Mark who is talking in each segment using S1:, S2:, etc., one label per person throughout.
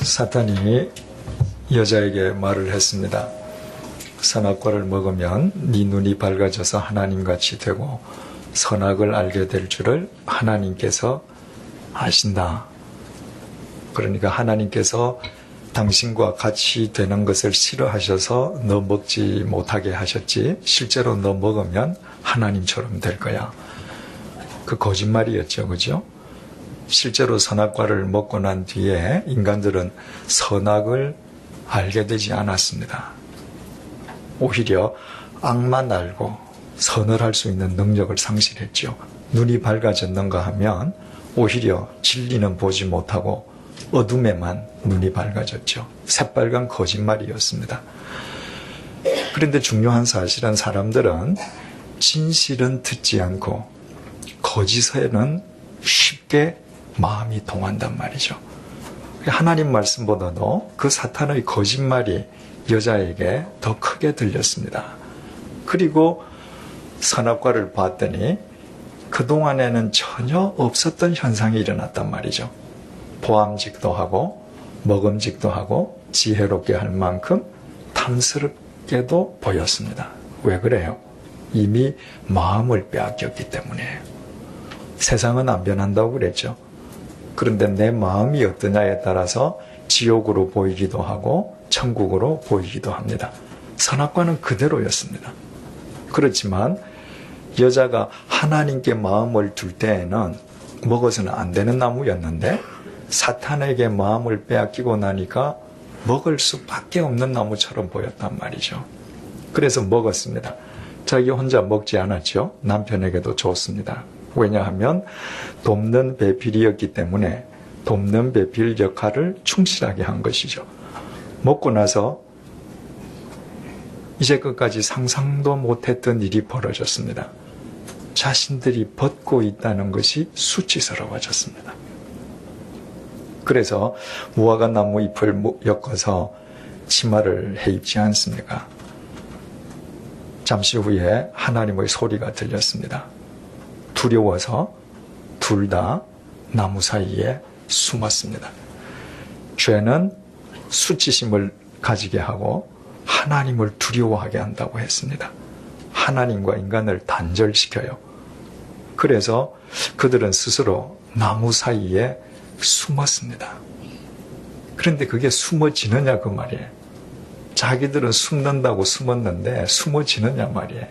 S1: 사탄이 여자에게 말을 했습니다. 선악과를 먹으면 네 눈이 밝아져서 하나님같이 되고 선악을 알게 될 줄을 하나님께서 아신다. 그러니까 하나님께서 당신과 같이 되는 것을 싫어하셔서 너 먹지 못하게 하셨지, 실제로 너 먹으면 하나님처럼 될 거야. 그 거짓말이었죠, 그죠? 실제로 선악과를 먹고 난 뒤에 인간들은 선악을 알게 되지 않았습니다. 오히려 악만 알고 선을 할 수 있는 능력을 상실했죠. 눈이 밝아졌는가 하면 오히려 진리는 보지 못하고 어둠에만 눈이 밝아졌죠. 새빨간 거짓말이었습니다. 그런데 중요한 사실은 사람들은 진실은 듣지 않고 거짓에는 쉽게 마음이 동한단 말이죠. 하나님 말씀보다도 그 사탄의 거짓말이 여자에게 더 크게 들렸습니다. 그리고 선악과를 봤더니 그동안에는 전혀 없었던 현상이 일어났단 말이죠. 보암직도 하고 먹음직도 하고 지혜롭게 할 만큼 탐스럽게도 보였습니다. 왜 그래요? 이미 마음을 빼앗겼기 때문이에요. 세상은 안 변한다고 그랬죠. 그런데 내 마음이 어떠냐에 따라서 지옥으로 보이기도 하고 천국으로 보이기도 합니다. 선악과는 그대로였습니다. 그렇지만 여자가 하나님께 마음을 둘 때에는 먹어서는 안 되는 나무였는데 사탄에게 마음을 빼앗기고 나니까 먹을 수밖에 없는 나무처럼 보였단 말이죠. 그래서 먹었습니다. 자기 혼자 먹지 않았죠. 남편에게도 줬습니다. 왜냐하면 돕는 배필이었기 때문에 돕는 배필 역할을 충실하게 한 것이죠. 먹고 나서 이제까지 상상도 못했던 일이 벌어졌습니다. 자신들이 벗고 있다는 것이 수치스러워졌습니다. 그래서 무화과 나무 잎을 엮어서 치마를 해 입지 않습니까? 잠시 후에 하나님의 소리가 들렸습니다. 두려워서 둘 다 나무 사이에 숨었습니다. 죄는 수치심을 가지게 하고 하나님을 두려워하게 한다고 했습니다. 하나님과 인간을 단절시켜요. 그래서 그들은 스스로 나무 사이에 숨었습니다. 그런데 그게 숨어지느냐 그 말이에요. 자기들은 숨는다고 숨었는데 숨어지느냐 말이에요.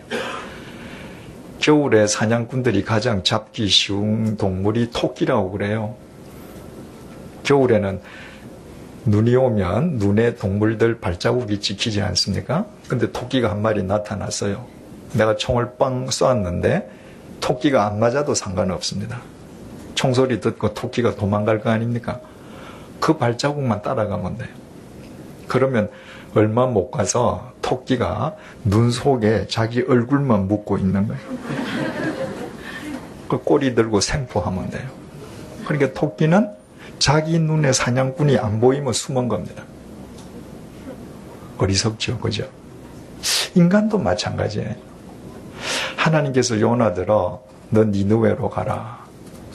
S1: 겨울에 사냥꾼들이 가장 잡기 쉬운 동물이 토끼라고 그래요. 겨울에는 눈이 오면 눈에 동물들 발자국이 찍히지 않습니까? 근데 토끼가 한 마리 나타났어요. 내가 총을 빵 쏘았는데 토끼가 안 맞아도 상관없습니다. 총소리 듣고 토끼가 도망갈 거 아닙니까? 그 발자국만 따라가면 돼요. 그러면 얼마 못 가서 토끼가 눈 속에 자기 얼굴만 묻고 있는 거예요. 그 꼬리 들고 생포하면 돼요. 그러니까 토끼는 자기 눈에 사냥꾼이 안 보이면 숨은 겁니다. 어리석죠, 그죠? 인간도 마찬가지예요. 하나님께서 요나들어 너 니느웨로 가라.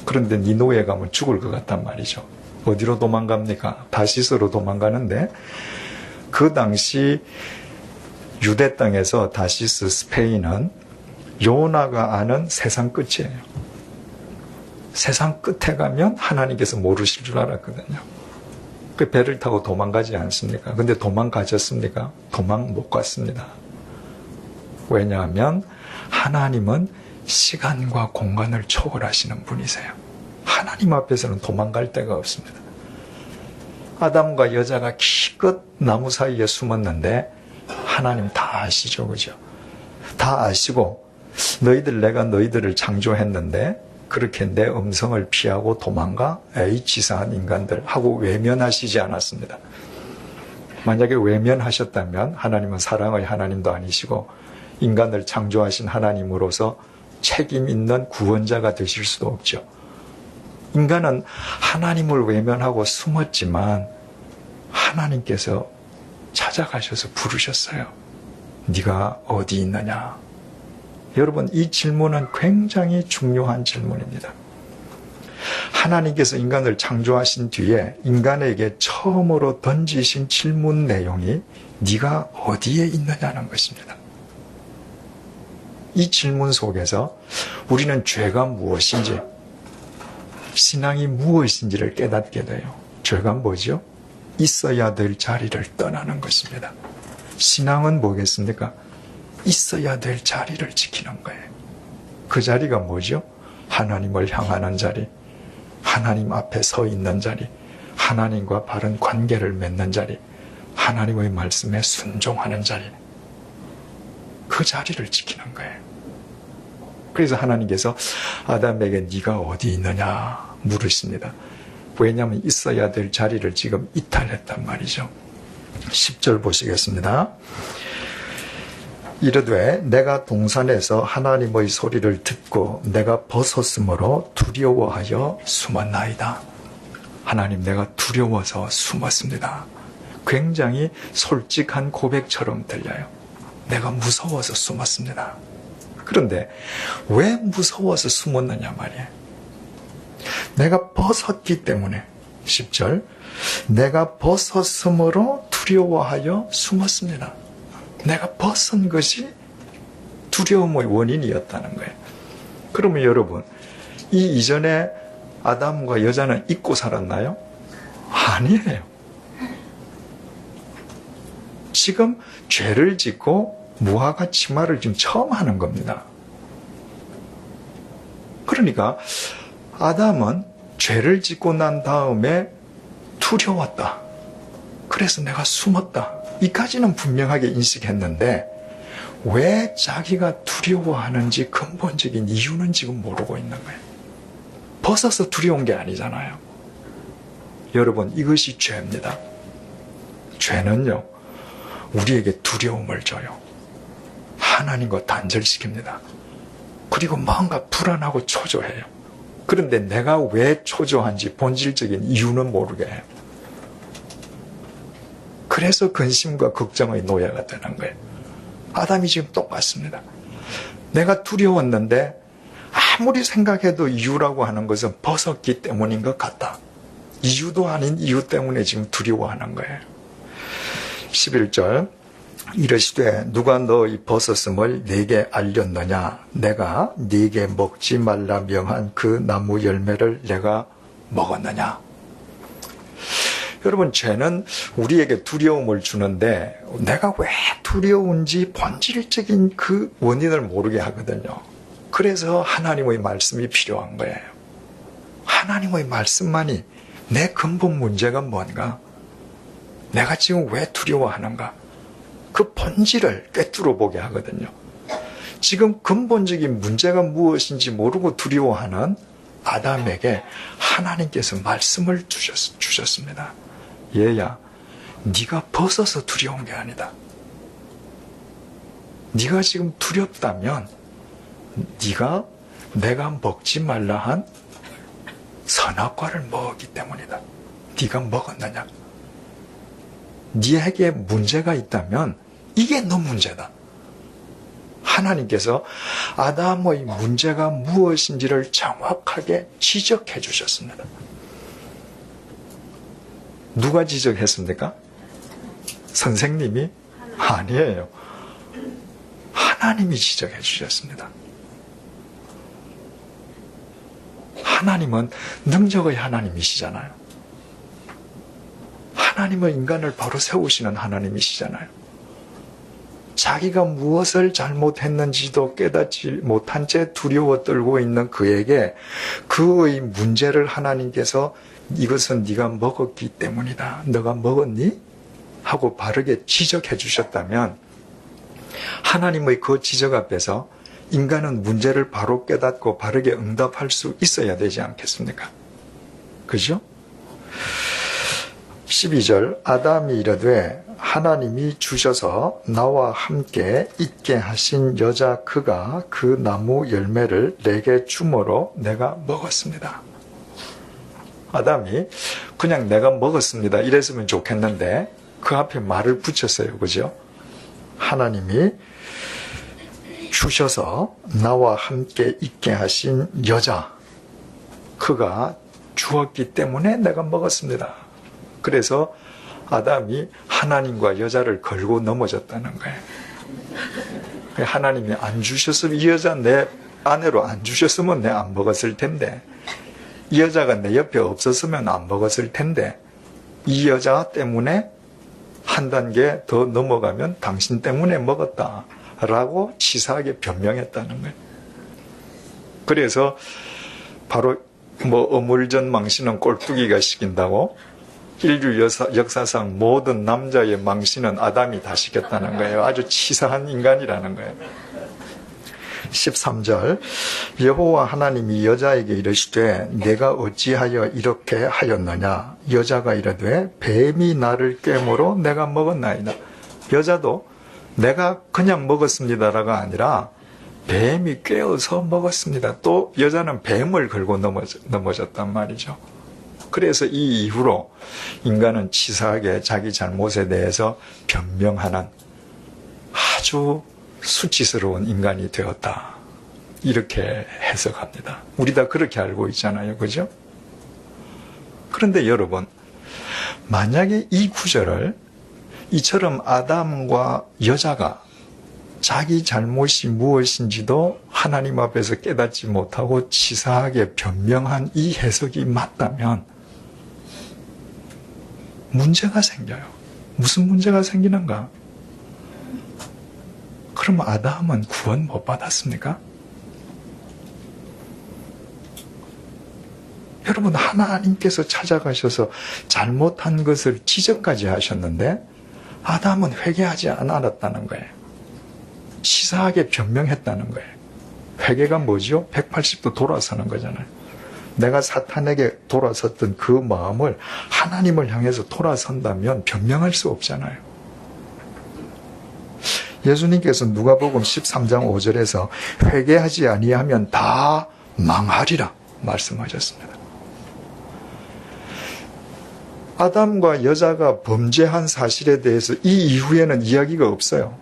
S1: 그런데 니느웨 가면 죽을 것 같단 말이죠. 어디로 도망갑니까? 다시스로 도망가는데 그 당시 유대 땅에서 다시스 스페인은 요나가 아는 세상 끝이에요. 세상 끝에 가면 하나님께서 모르실 줄 알았거든요. 그 배를 타고 도망가지 않습니까? 근데 도망가셨습니까? 도망 못 갔습니다. 왜냐하면 하나님은 시간과 공간을 초월하시는 분이세요. 하나님 앞에서는 도망갈 데가 없습니다. 아담과 여자가 기껏 나무 사이에 숨었는데 하나님 다 아시죠, 그죠? 다 아시고 내가 너희들을 창조했는데 그렇게 내 음성을 피하고 도망가? 에이 치사한 인간들 하고 외면하시지 않았습니다. 만약에 외면하셨다면 하나님은 사랑의 하나님도 아니시고 인간을 창조하신 하나님으로서 책임 있는 구원자가 되실 수도 없죠. 인간은 하나님을 외면하고 숨었지만 하나님께서 찾아가셔서 부르셨어요. 네가 어디 있느냐? 여러분, 이 질문은 굉장히 중요한 질문입니다. 하나님께서 인간을 창조하신 뒤에 인간에게 처음으로 던지신 질문 내용이 네가 어디에 있느냐는 것입니다. 이 질문 속에서 우리는 죄가 무엇인지, 신앙이 무엇인지를 깨닫게 돼요. 죄가 뭐죠? 있어야 될 자리를 떠나는 것입니다. 신앙은 뭐겠습니까? 있어야 될 자리를 지키는 거예요. 그 자리가 뭐죠? 하나님을 향하는 자리, 하나님 앞에 서 있는 자리, 하나님과 바른 관계를 맺는 자리, 하나님의 말씀에 순종하는 자리, 그 자리를 지키는 거예요. 그래서 하나님께서 아담에게 네가 어디 있느냐 물으십니다. 왜냐하면 있어야 될 자리를 지금 이탈했단 말이죠. 10절 보시겠습니다. 이르되 내가 동산에서 하나님의 소리를 듣고 내가 벗었으므로 두려워하여 숨었나이다. 하나님, 내가 두려워서 숨었습니다. 굉장히 솔직한 고백처럼 들려요. 내가 무서워서 숨었습니다. 그런데 왜 무서워서 숨었느냐 말이에요. 내가 벗었기 때문에. 10절 내가 벗었으므로 두려워하여 숨었습니다. 내가 벗은 것이 두려움의 원인이었다는 거예요. 그러면 여러분, 이 이전에 아담과 여자는 잊고 살았나요? 아니에요. 지금 죄를 짓고 무화과 치마를 지금 처음 하는 겁니다. 그러니까 아담은 죄를 짓고 난 다음에 두려웠다. 그래서 내가 숨었다. 이까지는 분명하게 인식했는데 왜 자기가 두려워하는지 근본적인 이유는 지금 모르고 있는 거예요. 벗어서 두려운 게 아니잖아요. 여러분, 이것이 죄입니다. 죄는요, 우리에게 두려움을 줘요. 하나님과 단절시킵니다. 그리고 뭔가 불안하고 초조해요. 그런데 내가 왜 초조한지 본질적인 이유는 모르게 해요. 그래서 근심과 걱정의 노예가 되는 거예요. 아담이 지금 똑같습니다. 내가 두려웠는데 아무리 생각해도 이유라고 하는 것은 벗었기 때문인 것 같다. 이유도 아닌 이유 때문에 지금 두려워하는 거예요. 11절 이르시되 누가 너의 벗었음을 네게 알렸느냐? 내가 네게 먹지 말라 명한 그 나무 열매를 내가 먹었느냐? 여러분, 죄는 우리에게 두려움을 주는데 내가 왜 두려운지 본질적인 그 원인을 모르게 하거든요. 그래서 하나님의 말씀이 필요한 거예요. 하나님의 말씀만이 내 근본 문제가 뭔가, 내가 지금 왜 두려워하는가, 그 본질을 꿰뚫어 보게 하거든요. 지금 근본적인 문제가 무엇인지 모르고 두려워하는 아담에게 하나님께서 말씀을 주셨습니다. 얘야, 네가 벗어서 두려운 게 아니다. 네가 지금 두렵다면 네가 내가 먹지 말라 한 선악과를 먹었기 때문이다. 네가 먹었느냐? 네에게 문제가 있다면 이게 너 문제다. 하나님께서 아담의 문제가 무엇인지를 정확하게 지적해 주셨습니다. 누가 지적했습니까? 선생님이? 아니에요. 하나님이 지적해 주셨습니다. 하나님은 능력의 하나님이시잖아요. 하나님은 인간을 바로 세우시는 하나님이시잖아요. 자기가 무엇을 잘못했는지도 깨닫지 못한 채 두려워 떨고 있는 그에게 그의 문제를 하나님께서 이것은 네가 먹었기 때문이다. 너가 먹었니? 하고 바르게 지적해 주셨다면 하나님의 그 지적 앞에서 인간은 문제를 바로 깨닫고 바르게 응답할 수 있어야 되지 않겠습니까? 그죠? 12절 아담이 이르되 하나님이 주셔서 나와 함께 있게 하신 여자 그가 그 나무 열매를 내게 주므로 내가 먹었습니다. 아담이 그냥 내가 먹었습니다 이랬으면 좋겠는데 그 앞에 말을 붙였어요. 그죠? 하나님이 주셔서 나와 함께 있게 하신 여자 그가 주었기 때문에 내가 먹었습니다. 그래서 아담이 하나님과 여자를 걸고 넘어졌다는 거예요. 하나님이 안 주셨으면, 이 여자 내 아내로 안 주셨으면 내가 안 먹었을 텐데, 이 여자가 내 옆에 없었으면 안 먹었을 텐데, 이 여자 때문에 한 단계 더 넘어가면 당신 때문에 먹었다 라고 치사하게 변명했다는 거예요. 그래서 바로 어물전 망신은 꼴뚜기가 시킨다고, 인류 역사상 모든 남자의 망신은 아담이 다 시켰다는 거예요. 아주 치사한 인간이라는 거예요. 13절, 여호와 하나님이 여자에게 이르시되 내가 어찌하여 이렇게 하였느냐. 여자가 이르되 뱀이 나를 꿰므로 내가 먹었나이다. 여자도 내가 그냥 먹었습니다라가 아니라 뱀이 꿰어서 먹었습니다. 또 여자는 뱀을 걸고 넘어졌단 말이죠. 그래서 이 이후로 인간은 치사하게 자기 잘못에 대해서 변명하는 아주 수치스러운 인간이 되었다. 이렇게 해석합니다. 우리 다 그렇게 알고 있잖아요. 그죠? 그런데 여러분, 만약에 이 구절을 이처럼 아담과 여자가 자기 잘못이 무엇인지도 하나님 앞에서 깨닫지 못하고 치사하게 변명한 이 해석이 맞다면 문제가 생겨요. 무슨 문제가 생기는가? 그럼 아담은 구원 못 받았습니까? 여러분, 하나님께서 찾아가셔서 잘못한 것을 지적까지 하셨는데 아담은 회개하지 않았다는 거예요. 치사하게 변명했다는 거예요. 회개가 뭐죠? 180도 돌아서는 거잖아요. 내가 사탄에게 돌아섰던 그 마음을 하나님을 향해서 돌아선다면 변명할 수 없잖아요. 예수님께서 누가복음 13장 5절에서 회개하지 아니하면 다 망하리라 말씀하셨습니다. 아담과 여자가 범죄한 사실에 대해서 이 이후에는 이야기가 없어요.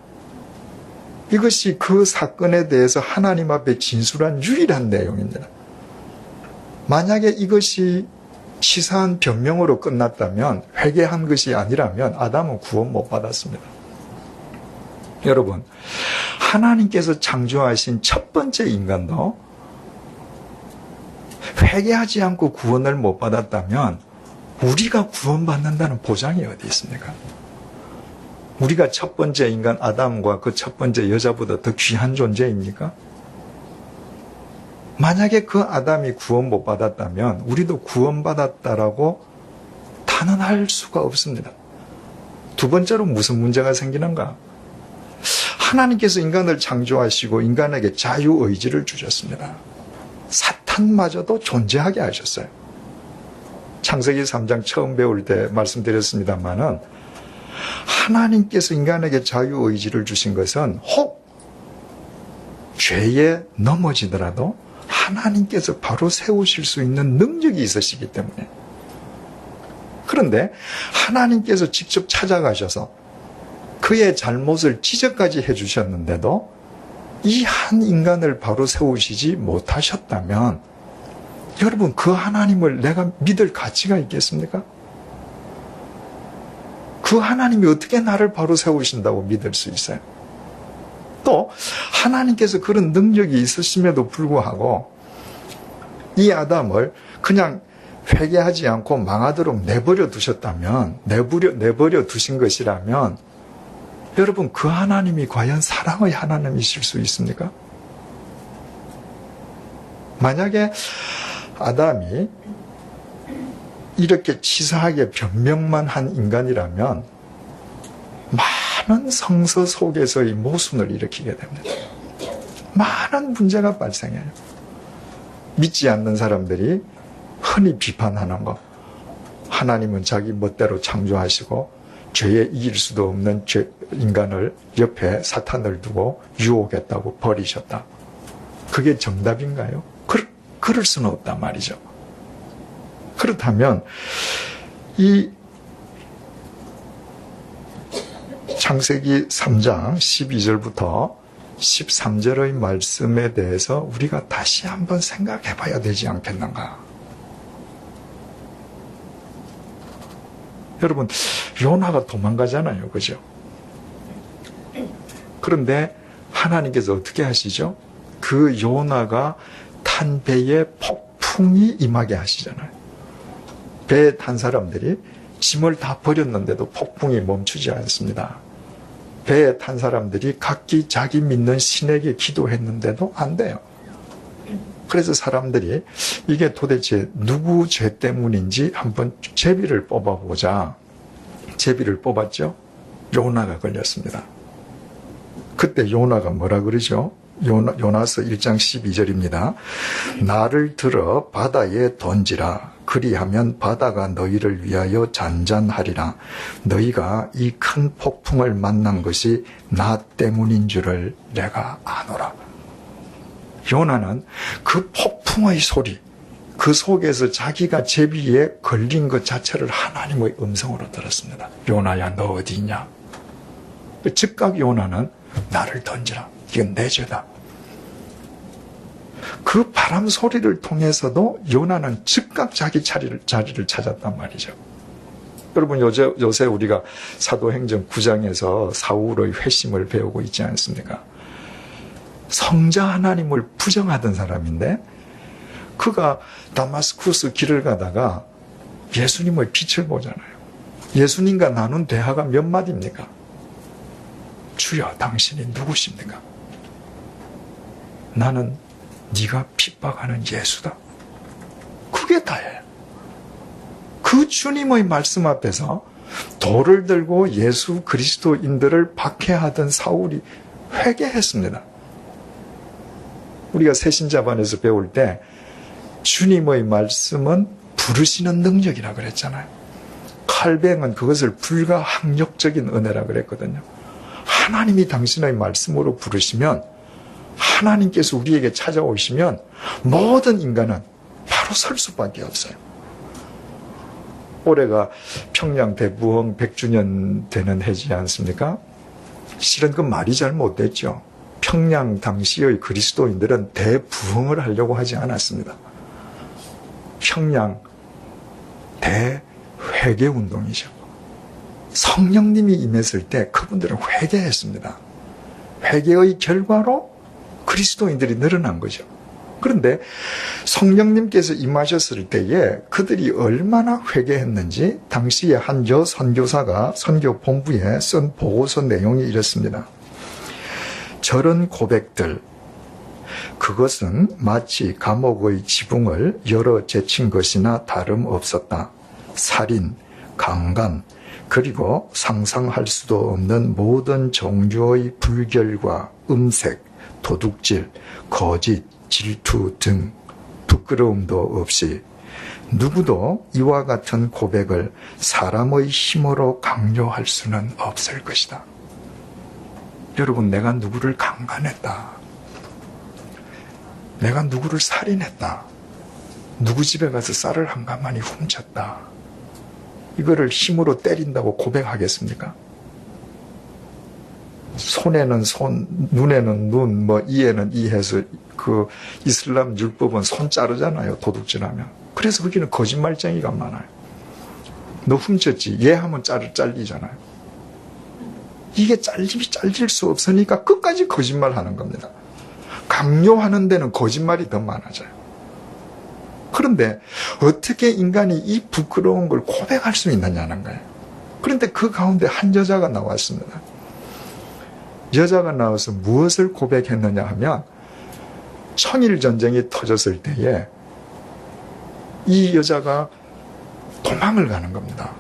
S1: 이것이 그 사건에 대해서 하나님 앞에 진술한 유일한 내용입니다. 만약에 이것이 치사한 변명으로 끝났다면, 회개한 것이 아니라면 아담은 구원 못 받았습니다. 여러분, 하나님께서 창조하신 첫 번째 인간도 회개하지 않고 구원을 못 받았다면 우리가 구원받는다는 보장이 어디 있습니까? 우리가 첫 번째 인간 아담과 그 첫 번째 여자보다 더 귀한 존재입니까? 만약에 그 아담이 구원 못 받았다면 우리도 구원받았다라고 단언할 수가 없습니다. 두 번째로 무슨 문제가 생기는가? 하나님께서 인간을 창조하시고 인간에게 자유의지를 주셨습니다. 사탄마저도 존재하게 하셨어요. 창세기 3장 처음 배울 때 말씀드렸습니다마는 하나님께서 인간에게 자유의지를 주신 것은 혹 죄에 넘어지더라도 하나님께서 바로 세우실 수 있는 능력이 있으시기 때문에. 그런데 하나님께서 직접 찾아가셔서 그의 잘못을 지적까지 해주셨는데도 이 한 인간을 바로 세우시지 못하셨다면 여러분, 그 하나님을 내가 믿을 가치가 있겠습니까? 그 하나님이 어떻게 나를 바로 세우신다고 믿을 수 있어요? 또 하나님께서 그런 능력이 있으심에도 불구하고 이 아담을 그냥 회개하지 않고 망하도록 내버려 두셨다면, 내버려 두신 것이라면 여러분, 그 하나님이 과연 사랑의 하나님이실 수 있습니까? 만약에 아담이 이렇게 치사하게 변명만 한 인간이라면 많은 성서 속에서의 모순을 일으키게 됩니다. 많은 문제가 발생해요. 믿지 않는 사람들이 흔히 비판하는 것, 하나님은 자기 멋대로 창조하시고 죄에 이길 수도 없는 인간을 옆에 사탄을 두고 유혹했다고 버리셨다. 그게 정답인가요? 그럴 수는 없단 말이죠. 그렇다면 이 창세기 3장 12절부터 13절의 말씀에 대해서 우리가 다시 한번 생각해 봐야 되지 않겠는가? 여러분, 요나가 도망가잖아요. 그죠? 그런데 하나님께서 어떻게 하시죠? 그 요나가 탄 배에 폭풍이 임하게 하시잖아요. 배에 탄 사람들이 짐을 다 버렸는데도 폭풍이 멈추지 않습니다. 배에 탄 사람들이 각기 자기 믿는 신에게 기도했는데도 안 돼요. 그래서 사람들이 이게 도대체 누구 죄 때문인지 한번 제비를 뽑아보자. 제비를 뽑았죠. 요나가 걸렸습니다. 그때 요나가 뭐라 그러죠? 요나서 1장 12절입니다. 나를 들어 바다에 던지라. 그리하면 바다가 너희를 위하여 잔잔하리라. 너희가 이 큰 폭풍을 만난 것이 나 때문인 줄을 내가 아노라. 요나는 그 폭풍의 소리, 그 속에서 자기가 제비에 걸린 것 자체를 하나님의 음성으로 들었습니다. 요나야, 너 어디 있냐? 즉각 요나는 나를 던지라. 이건 내 죄다. 그 바람 소리를 통해서도 요나는 즉각 자기 자리를 찾았단 말이죠. 여러분, 요새 우리가 사도행전 9장에서 사울의 회심을 배우고 있지 않습니까? 성자 하나님을 부정하던 사람인데 그가 다마스쿠스 길을 가다가 예수님의 빛을 보잖아요. 예수님과 나눈 대화가 몇 마디입니까? 주여, 당신이 누구십니까? 나는 네가 핍박하는 예수다. 그게 다예요. 그 주님의 말씀 앞에서 돌을 들고 예수 그리스도인들을 박해하던 사울이 회개했습니다. 우리가 새신자반에서 배울 때 주님의 말씀은 부르시는 능력이라 그랬잖아요. 칼뱅은 그것을 불가항력적인 은혜라 그랬거든요. 하나님이 당신의 말씀으로 부르시면, 하나님께서 우리에게 찾아오시면 모든 인간은 바로 설 수밖에 없어요. 올해가 평양 대부흥 100주년 되는 해지 않습니까? 실은 그 말이 잘 못됐죠. 평양 당시의 그리스도인들은 대부흥을 하려고 하지 않았습니다. 평양 대회개운동이죠. 성령님이 임했을 때 그분들은 회개했습니다. 회개의 결과로 그리스도인들이 늘어난 거죠. 그런데 성령님께서 임하셨을 때에 그들이 얼마나 회개했는지 당시에 한 여선교사가 선교본부에 쓴 보고서 내용이 이렇습니다. 저런 고백들, 그것은 마치 감옥의 지붕을 열어 제친 것이나 다름없었다. 살인, 강간, 그리고 상상할 수도 없는 모든 종류의 불결과 음색, 도둑질, 거짓, 질투 등 부끄러움도 없이 누구도 이와 같은 고백을 사람의 힘으로 강요할 수는 없을 것이다. 여러분, 내가 누구를 강간했다. 내가 누구를 살인했다. 누구 집에 가서 쌀을 한 가마니 훔쳤다. 이거를 힘으로 때린다고 고백하겠습니까? 손에는 손, 눈에는 눈, 이에는 이 해서 그 이슬람 율법은 손 자르잖아요. 도둑질하면. 그래서 거기는 거짓말쟁이가 많아요. 너 훔쳤지? 얘 하면 잘리잖아요. 이게 잘릴 수 없으니까 끝까지 거짓말하는 겁니다. 강요하는 데는 거짓말이 더 많아져요. 그런데 어떻게 인간이 이 부끄러운 걸 고백할 수 있느냐는 거예요. 그런데 그 가운데 한 여자가 나왔습니다. 여자가 나와서 무엇을 고백했느냐 하면 청일전쟁이 터졌을 때에 이 여자가 도망을 가는 겁니다.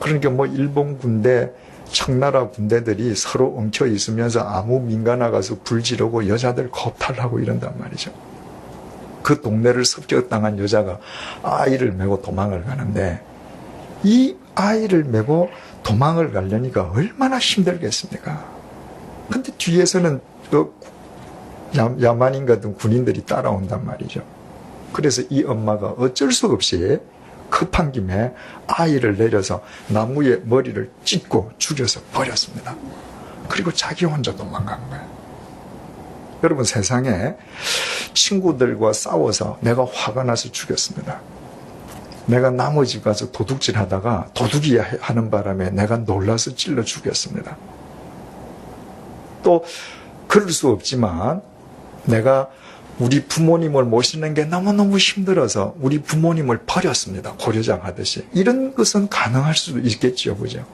S1: 그러니까 일본 군대, 청나라 군대들이 서로 엉켜 있으면서 아무 민가 나가서 불 지르고 여자들 겁탈하고 이런단 말이죠. 그 동네를 습격당한 여자가 아이를 메고 도망을 가는데 이 아이를 메고 도망을 가려니까 얼마나 힘들겠습니까? 근데 뒤에서는 야만인 같은 군인들이 따라온단 말이죠. 그래서 이 엄마가 어쩔 수 없이 급한 김에 아이를 내려서 나무에 머리를 찢고 죽여서 버렸습니다. 그리고 자기 혼자 도망간 거예요. 여러분, 세상에 친구들과 싸워서 내가 화가 나서 죽였습니다. 내가 나무 집 가서 도둑질 하다가 도둑이 하는 바람에 내가 놀라서 찔러 죽였습니다. 또 그럴 수 없지만 내가 우리 부모님을 모시는 게 너무너무 힘들어서 우리 부모님을 버렸습니다. 고려장 하듯이. 이런 것은 가능할 수도 있겠죠. 그죠?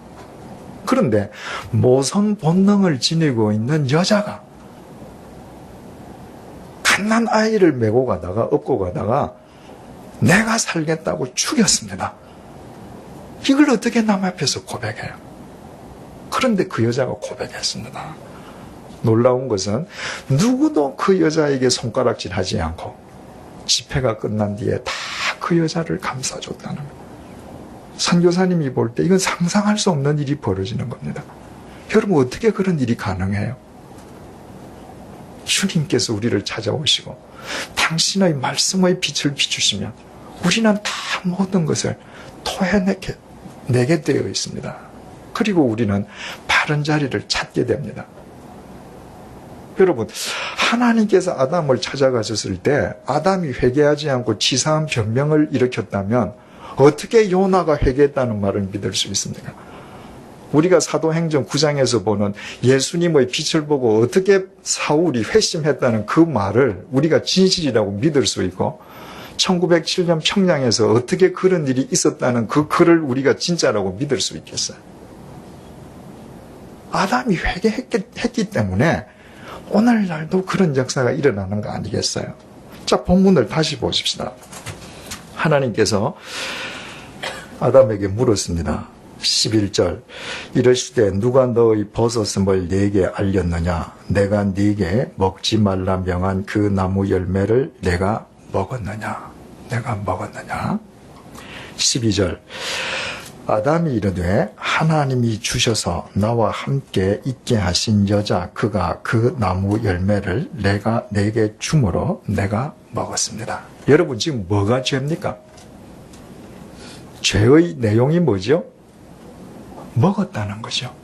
S1: 그런데 모성 본능을 지니고 있는 여자가 갓난 아이를 메고 가다가 업고 가다가 내가 살겠다고 죽였습니다. 이걸 어떻게 남 앞에서 고백해요? 그런데 그 여자가 고백했습니다. 놀라운 것은 누구도 그 여자에게 손가락질하지 않고 집회가 끝난 뒤에 다 그 여자를 감싸줬다는 거예요. 선교사님이 볼 때 이건 상상할 수 없는 일이 벌어지는 겁니다. 여러분 어떻게 그런 일이 가능해요? 주님께서 우리를 찾아오시고 당신의 말씀의 빛을 비추시면 우리는 다 모든 것을 토해내게 되어 있습니다. 그리고 우리는 바른 자리를 찾게 됩니다. 여러분, 하나님께서 아담을 찾아가셨을 때 아담이 회개하지 않고 치사한 변명을 일으켰다면 어떻게 요나가 회개했다는 말을 믿을 수 있습니까? 우리가 사도행전 9장에서 보는 예수님의 빛을 보고 어떻게 사울이 회심했다는 그 말을 우리가 진실이라고 믿을 수 있고 1907년 평양에서 어떻게 그런 일이 있었다는 그 글을 우리가 진짜라고 믿을 수 있겠어요? 아담이 회개했기 때문에 오늘날도 그런 역사가 일어나는 거 아니겠어요? 자, 본문을 다시 보십시다. 하나님께서 아담에게 물었습니다. 11절 이르시되 누가 너의 벗었음을 네게 알렸느냐? 내가 네게 먹지 말라 명한 그 나무 열매를 내가 먹었느냐? 내가 먹었느냐? 12절 아담이 이르되 하나님이 주셔서 나와 함께 있게 하신 여자 그가 그 나무 열매를 내가 내게 주므로 내가 먹었습니다. 여러분 지금 뭐가 죄입니까? 죄의 내용이 뭐죠? 먹었다는 거죠.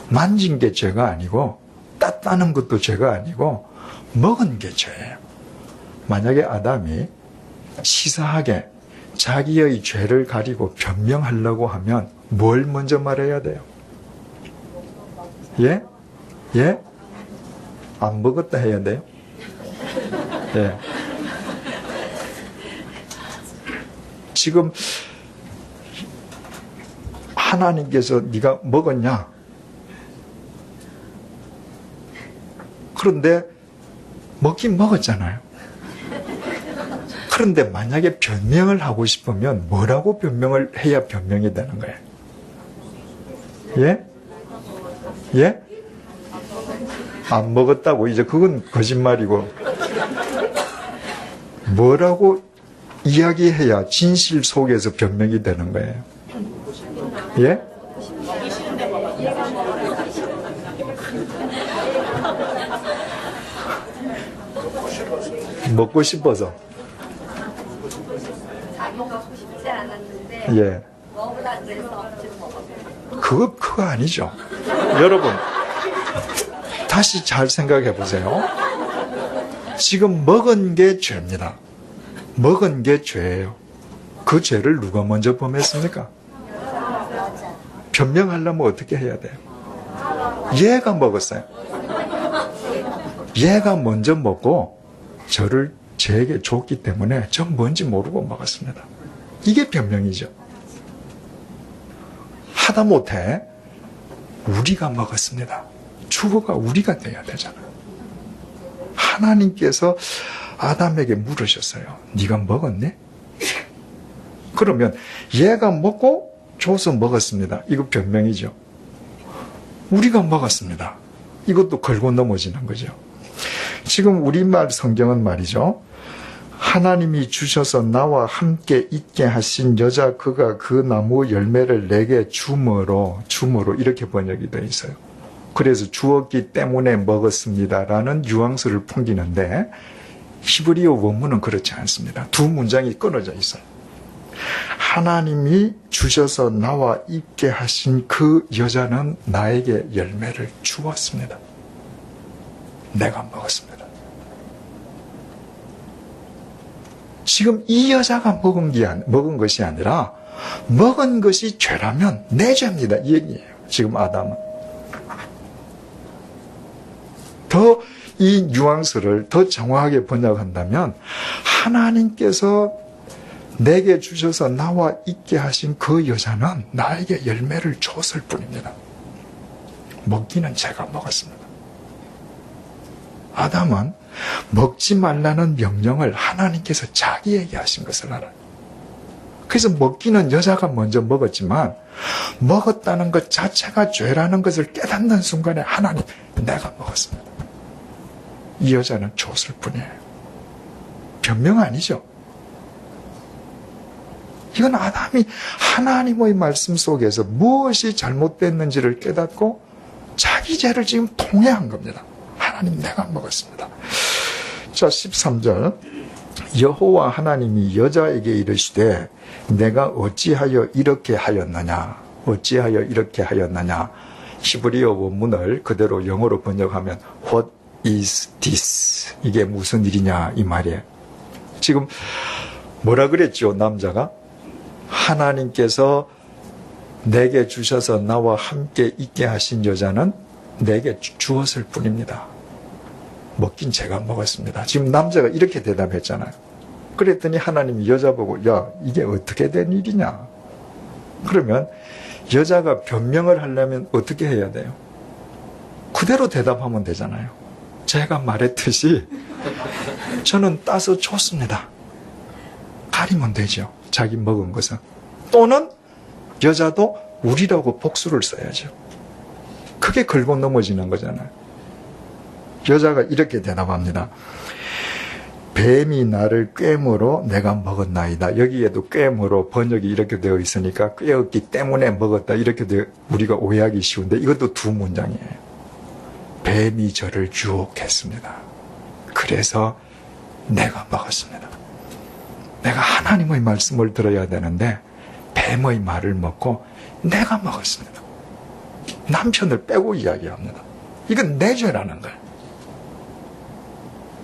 S1: 만진 게 죄가 아니고 땄다는 것도 죄가 아니고 먹은 게 죄예요. 만약에 아담이 치사하게 자기의 죄를 가리고 변명하려고 하면 뭘 먼저 말해야 돼요? 예? 예? 안 먹었다 해야 돼요? 예. 지금 하나님께서 네가 먹었냐? 그런데 먹긴 먹었잖아요. 그런데 만약에 변명을 하고 싶으면 뭐라고 변명을 해야 변명이 되는 거예요? 예? 예? 안 먹었다고 이제 그건 거짓말이고 뭐라고 이야기해야 진실 속에서 변명이 되는 거예요? 예? 먹고 싶어서.
S2: 먹고 싶지 않았는데
S1: 예.
S2: 먹으라 그래서 지금 먹었어요.
S1: 그거 아니죠. 여러분, 다시 잘 생각해 보세요. 지금 먹은 게 죄입니다. 먹은 게 죄예요. 그 죄를 누가 먼저 범했습니까? 변명하려면 어떻게 해야 돼요? 얘가 먹었어요. 얘가 먼저 먹고 저를 제게 줬기 때문에 전 뭔지 모르고 먹었습니다. 이게 변명이죠. 하다못해 우리가 먹었습니다. 주어가 우리가 돼야 되잖아요. 하나님께서 아담에게 물으셨어요. 네가 먹었니? 그러면 얘가 먹고 줘서 먹었습니다. 이거 변명이죠. 우리가 먹었습니다. 이것도 걸고 넘어지는 거죠. 지금 우리말 성경은 말이죠. 하나님이 주셔서 나와 함께 있게 하신 여자 그가 그 나무 열매를 내게 주므로 이렇게 번역이 되어 있어요. 그래서 주었기 때문에 먹었습니다라는 뉘앙스를 풍기는데 히브리어 원문은 그렇지 않습니다. 두 문장이 끊어져 있어요. 하나님이 주셔서 나와 있게 하신 그 여자는 나에게 열매를 주었습니다. 내가 먹었습니다. 지금 이 여자가 먹은 것이 아니라 먹은 것이 죄라면 내 죄입니다. 이 얘기예요. 지금 아담은. 더 이 뉘앙스를 더 정확하게 번역한다면 하나님께서 내게 주셔서 나와 있게 하신 그 여자는 나에게 열매를 줬을 뿐입니다. 먹기는 제가 먹었습니다. 아담은 먹지 말라는 명령을 하나님께서 자기에게 하신 것을 알아요. 그래서 먹기는 여자가 먼저 먹었지만 먹었다는 것 자체가 죄라는 것을 깨닫는 순간에 하나님, 내가 먹었습니다. 이 여자는 줬을 뿐이에요. 변명 아니죠. 이건 아담이 하나님의 말씀 속에서 무엇이 잘못됐는지를 깨닫고 자기 죄를 지금 통회한 겁니다. 하나님, 내가 먹었습니다. 자, 13절. 여호와 하나님이 여자에게 이르시되 내가 어찌하여 이렇게 하였느냐? 어찌하여 이렇게 하였느냐? 히브리어 원문을 그대로 영어로 번역하면 What is this? 이게 무슨 일이냐 이 말이에요. 지금 뭐라 그랬죠? 남자가 하나님께서 내게 주셔서 나와 함께 있게 하신 여자는 내게 주었을 뿐입니다. 먹긴 제가 먹었습니다. 지금 남자가 이렇게 대답했잖아요. 그랬더니 하나님이 여자 보고, 야, 이게 어떻게 된 일이냐? 그러면 여자가 변명을 하려면 어떻게 해야 돼요? 그대로 대답하면 되잖아요. 제가 말했듯이 저는 따서 줬습니다. 가리면 되죠. 자기 먹은 것은. 또는 여자도 우리라고 복수를 써야죠. 그게 걸고 넘어지는 거잖아요. 여자가 이렇게 대답합니다. 뱀이 나를 꿰므로 내가 먹었나이다. 여기에도 꿰므로 번역이 이렇게 되어 있으니까 꿰었기 때문에 먹었다. 이렇게 우리가 오해하기 쉬운데 이것도 두 문장이에요. 뱀이 저를 유혹했습니다. 그래서 내가 먹었습니다. 내가 하나님의 말씀을 들어야 되는데 뱀의 말을 먹고 내가 먹었습니다. 남편을 빼고 이야기합니다. 이건 내 죄라는 거예요.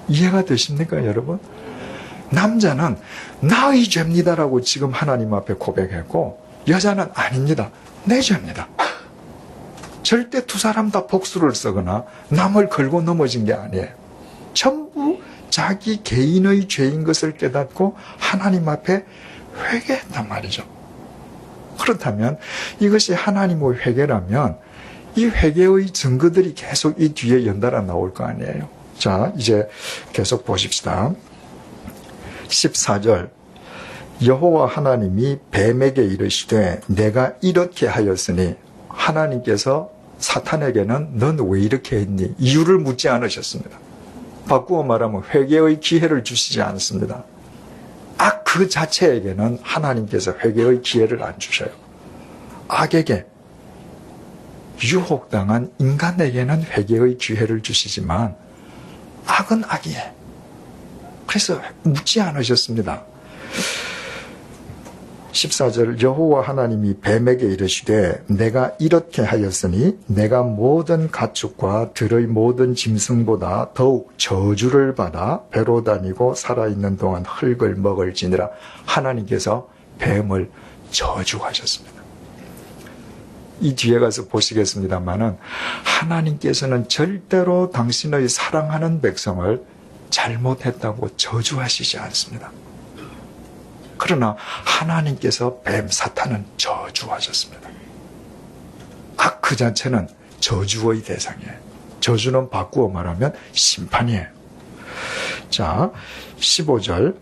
S1: 이해가 되십니까, 여러분? 남자는 나의 죄입니다라고 지금 하나님 앞에 고백했고 여자는 아닙니다. 내 죄입니다. 절대 두 사람 다 복수를 쓰거나 남을 걸고 넘어진 게 아니에요. 전부 자기 개인의 죄인 것을 깨닫고 하나님 앞에 회개했단 말이죠. 그렇다면 이것이 하나님의 회개라면 이 회개의 증거들이 계속 이 뒤에 연달아 나올 거 아니에요. 자, 이제 계속 보십시다. 14절. 여호와 하나님이 뱀에게 이르시되 내가 이렇게 하였으니, 하나님께서 사탄에게는 넌 왜 이렇게 했니? 이유를 묻지 않으셨습니다. 바꾸어 말하면 회개의 기회를 주시지 않습니다. 악 그 자체에게는 하나님께서 회개의 기회를 안 주셔요. 악에게, 유혹당한 인간에게는 회개의 기회를 주시지만 악은 악이에요. 그래서 묻지 않으셨습니다. 14절. 여호와 하나님이 뱀에게 이르시되 내가 이렇게 하였으니 내가 모든 가축과 들의 모든 짐승보다 더욱 저주를 받아 배로 다니고 살아있는 동안 흙을 먹을지니라. 하나님께서 뱀을 저주하셨습니다. 이 뒤에 가서 보시겠습니다만은 하나님께서는 절대로 당신의 사랑하는 백성을 잘못했다고 저주하시지 않습니다. 그러나 하나님께서 뱀 사탄은 저주하셨습니다. 악 그 자체는 저주의 대상이에요. 저주는 바꾸어 말하면 심판이에요. 자, 15절.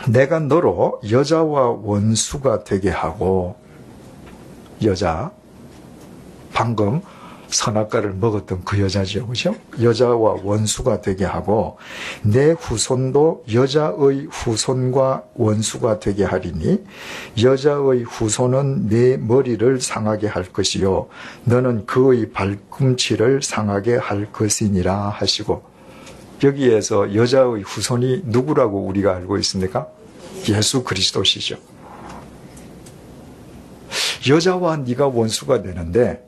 S1: 내가 너로 여자와 원수가 되게 하고, 여자, 방금 선악과를 먹었던 그 여자지요, 그죠? 여자와 원수가 되게 하고 내 후손도 여자의 후손과 원수가 되게 하리니 여자의 후손은 내 머리를 상하게 할 것이요 너는 그의 발꿈치를 상하게 할 것이니라 하시고, 여기에서 여자의 후손이 누구라고 우리가 알고 있습니까? 예수 그리스도시죠. 여자와 네가 원수가 되는데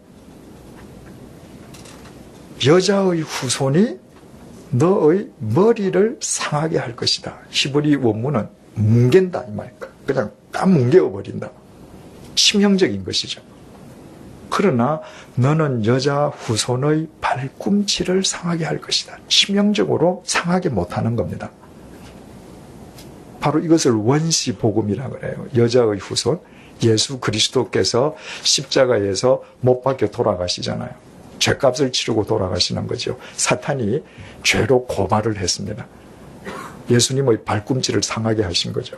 S1: 여자의 후손이 너의 머리를 상하게 할 것이다. 히브리 원문은 뭉갠다 이 말일까. 그냥 딱 뭉개어버린다. 치명적인 것이죠. 그러나 너는 여자 후손의 발꿈치를 상하게 할 것이다. 치명적으로 상하게 못하는 겁니다. 바로 이것을 원시복음이라고 그래요. 여자의 후손, 예수 그리스도께서 십자가에서 못 박혀 돌아가시잖아요. 죄값을 치르고 돌아가시는 거죠. 사탄이 죄로 고발을 했습니다. 예수님의 발꿈치를 상하게 하신 거죠.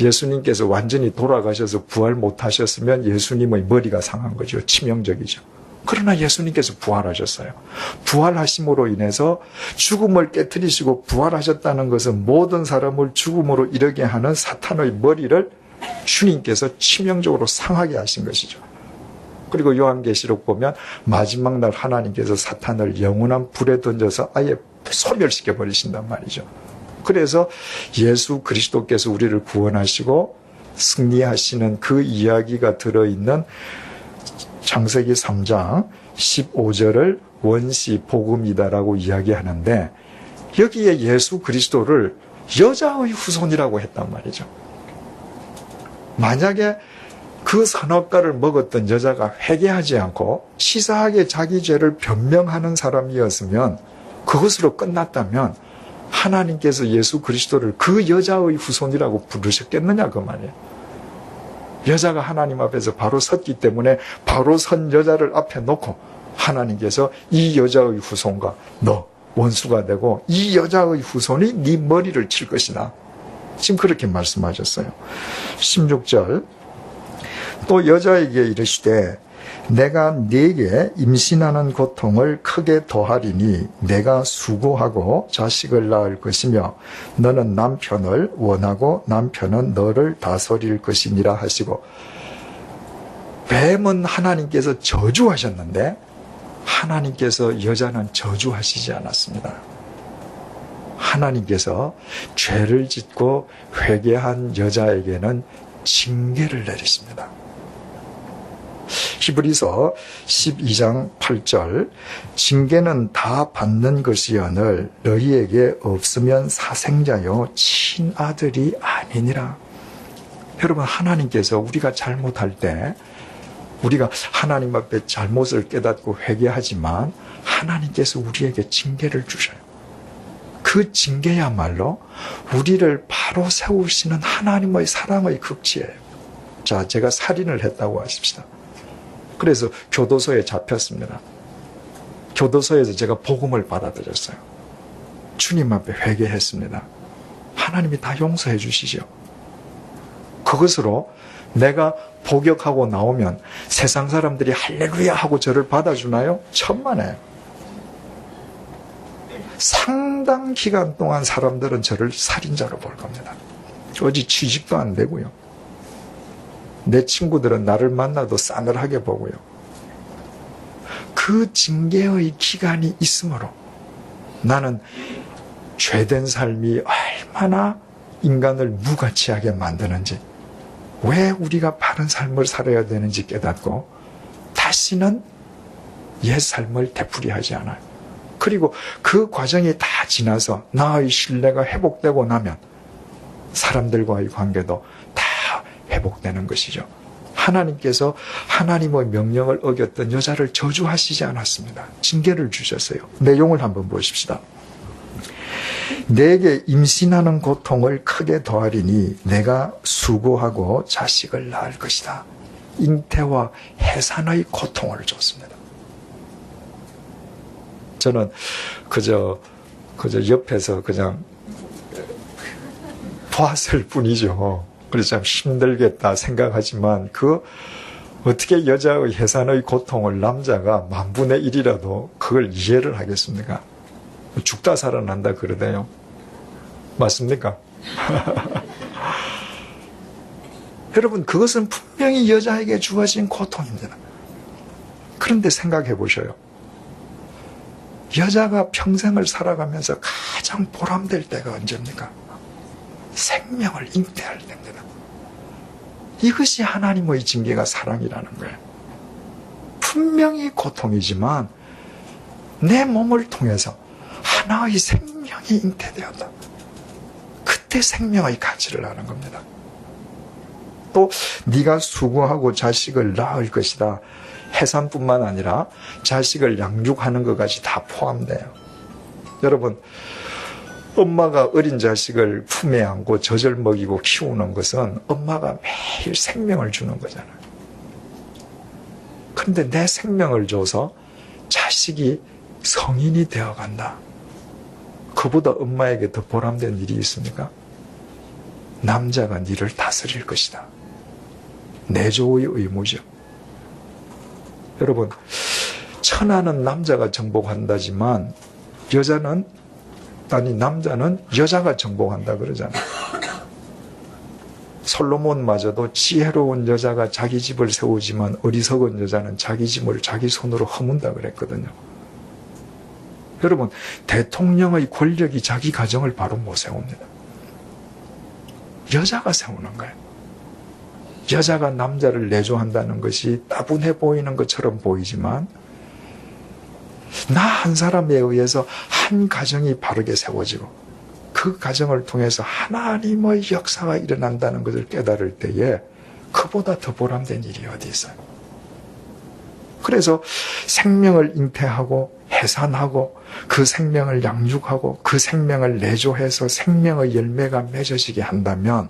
S1: 예수님께서 완전히 돌아가셔서 부활 못하셨으면 예수님의 머리가 상한 거죠. 치명적이죠. 그러나 예수님께서 부활하셨어요. 부활하심으로 인해서 죽음을 깨트리시고 부활하셨다는 것은 모든 사람을 죽음으로 이르게 하는 사탄의 머리를 주님께서 치명적으로 상하게 하신 것이죠. 그리고 요한계시록 보면 마지막 날 하나님께서 사탄을 영원한 불에 던져서 아예 소멸시켜 버리신단 말이죠. 그래서 예수 그리스도께서 우리를 구원하시고 승리하시는 그 이야기가 들어있는 창세기 3장 15절을 원시 복음이다라고 이야기하는데, 여기에 예수 그리스도를 여자의 후손이라고 했단 말이죠. 만약에 그 선악과를 먹었던 여자가 회개하지 않고 치사하게 자기 죄를 변명하는 사람이었으면, 그것으로 끝났다면 하나님께서 예수 그리스도를 그 여자의 후손이라고 부르셨겠느냐 그 말이에요. 여자가 하나님 앞에서 바로 섰기 때문에 바로 선 여자를 앞에 놓고 하나님께서 이 여자의 후손과 너 원수가 되고 이 여자의 후손이 네 머리를 칠 것이다. 지금 그렇게 말씀하셨어요. 16절 또 여자에게 이르시되 내가 네게 임신하는 고통을 크게 더하리니 내가 수고하고 자식을 낳을 것이며 너는 남편을 원하고 남편은 너를 다스릴 것이니라 하시고, 뱀은 하나님께서 저주하셨는데 하나님께서 여자는 저주하시지 않았습니다. 하나님께서 죄를 짓고 회개한 여자에게는 징계를 내리십니다. 히브리서 12장 8절 징계는 다 받는 것이여늘 너희에게 없으면 사생자요 친아들이 아니니라. 여러분, 하나님께서 우리가 잘못할 때 우리가 하나님 앞에 잘못을 깨닫고 회개하지만 하나님께서 우리에게 징계를 주셔요. 그 징계야말로 우리를 바로 세우시는 하나님의 사랑의 극치예요. 자, 제가 살인을 했다고 하십시다. 그래서 교도소에 잡혔습니다. 교도소에서 제가 복음을 받아들였어요. 주님 앞에 회개했습니다. 하나님이 다 용서해 주시죠. 그것으로 내가 복역하고 나오면 세상 사람들이 할렐루야 하고 저를 받아주나요? 천만에요. 상당 기간 동안 사람들은 저를 살인자로 볼 겁니다. 어디 취직도 안 되고요. 내 친구들은 나를 만나도 싸늘하게 보고요. 그 징계의 기간이 있으므로 나는 죄된 삶이 얼마나 인간을 무가치하게 만드는지, 왜 우리가 바른 삶을 살아야 되는지 깨닫고 다시는 옛 삶을 되풀이하지 않아요. 그리고 그 과정이 다 지나서 나의 신뢰가 회복되고 나면 사람들과의 관계도 다 회복되는 것이죠. 하나님께서 하나님의 명령을 어겼던 여자를 저주하시지 않았습니다. 징계를 주셨어요. 내용을 한번 보십시다. 내게 임신하는 고통을 크게 더하리니 내가 수고하고 자식을 낳을 것이다. 잉태와 해산의 고통을 줬습니다. 저는 그저 옆에서 그냥 봤을 뿐이죠. 그래서 참 힘들겠다 생각하지만 어떻게 여자의 해산의 고통을 남자가 10,000분의 1이라도 그걸 이해를 하겠습니까? 죽다 살아난다 그러대요. 맞습니까? 여러분, 그것은 분명히 여자에게 주어진 고통입니다. 그런데 생각해 보셔요. 여자가 평생을 살아가면서 가장 보람될 때가 언제입니까? 생명을 잉태할 때입니다. 이것이 하나님의 징계가 사랑이라는 거예요. 분명히 고통이지만 내 몸을 통해서 하나의 생명이 잉태되었다. 그때 생명의 가치를 아는 겁니다. 또 네가 수고하고 자식을 낳을 것이다. 해산뿐만 아니라 자식을 양육하는 것까지 다 포함돼요. 여러분, 엄마가 어린 자식을 품에 안고 젖을 먹이고 키우는 것은 엄마가 매일 생명을 주는 거잖아요. 그런데 내 생명을 줘서 자식이 성인이 되어간다. 그보다 엄마에게 더 보람된 일이 있습니까? 남자가 니를 다스릴 것이다. 내조의 의무죠. 여러분, 천하는 남자가 정복한다지만 남자는 여자가 정복한다 그러잖아요. 솔로몬마저도 지혜로운 여자가 자기 집을 세우지만 어리석은 여자는 자기 집을 자기 손으로 허문다 그랬거든요. 여러분, 대통령의 권력이 자기 가정을 바로 못 세웁니다. 여자가 세우는 거예요. 여자가 남자를 내조한다는 것이 따분해 보이는 것처럼 보이지만 나 한 사람에 의해서 한 가정이 바르게 세워지고 그 가정을 통해서 하나님의 역사가 일어난다는 것을 깨달을 때에 그보다 더 보람된 일이 어디 있어요? 그래서 생명을 잉태하고 해산하고 그 생명을 양육하고 그 생명을 내조해서 생명의 열매가 맺어지게 한다면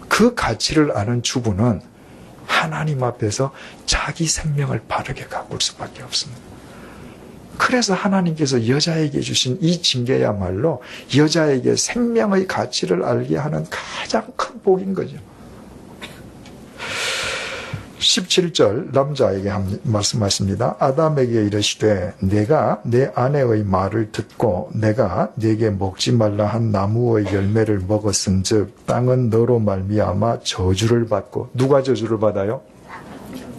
S1: 그 가치를 아는 주부는 하나님 앞에서 자기 생명을 바르게 가꿀 수밖에 없습니다. 그래서 하나님께서 여자에게 주신 이 징계야말로 여자에게 생명의 가치를 알게 하는 가장 큰 복인 거죠. 17절 남자에게 말씀하십니다. 아담에게 이르시되 내가 내 아내의 말을 듣고 내가 네게 먹지 말라 한 나무의 열매를 먹었은즉 땅은 너로 말미암아 저주를 받고. 누가 저주를 받아요?